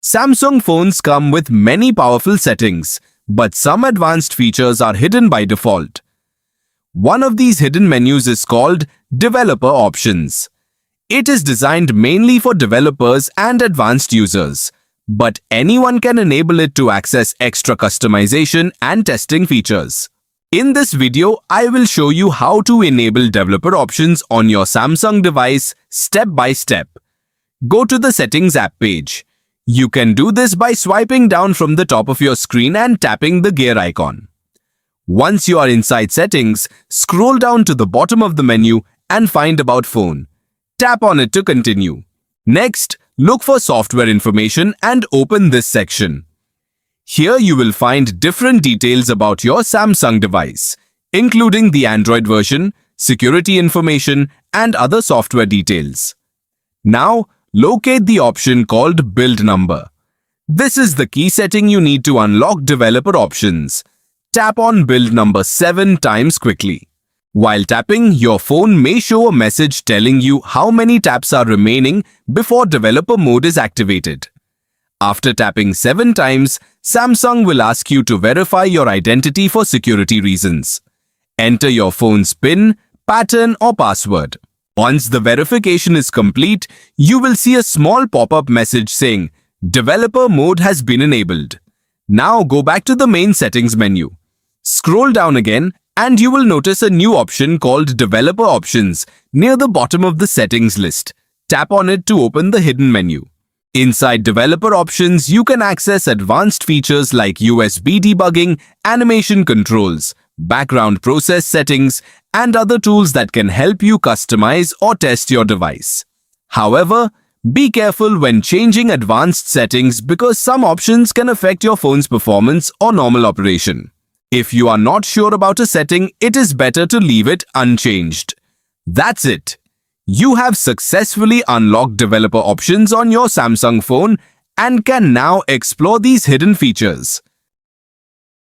Samsung phones come with many powerful settings, but some advanced features are hidden by default. One of these hidden menus is called Developer Options. It is designed mainly for developers and advanced users, but anyone can enable it to access extra customization and testing features. In this video, I will show you how to enable developer options on your Samsung device step by step. Go to the Settings app page. You can do this by swiping down from the top of your screen and tapping the gear icon. Once you are inside Settings, scroll down to the bottom of the menu and find About Phone. Tap on it to continue. Next, look for Software Information and open this section. Here you will find different details about your Samsung device, including the Android version, security information, and other software details. Now, locate the option called Build Number. This is the key setting you need to unlock developer options. Tap on Build Number 7 times quickly. While tapping, your phone may show a message telling you how many taps are remaining before developer mode is activated. After tapping 7 times, Samsung will ask you to verify your identity for security reasons. Enter your phone's PIN, pattern, or password. Once the verification is complete, you will see a small pop-up message saying, Developer mode has been enabled. Now go back to the main settings menu. Scroll down again and you will notice a new option called Developer Options near the bottom of the settings list. Tap on it to open the hidden menu. Inside Developer Options, you can access advanced features like USB debugging, animation controls, background process settings, and other tools that can help you customize or test your device. However, be careful when changing advanced settings because some options can affect your phone's performance or normal operation. If you are not sure about a setting, it is better to leave it unchanged. That's it. You have successfully unlocked developer options on your Samsung phone and can now explore these hidden features.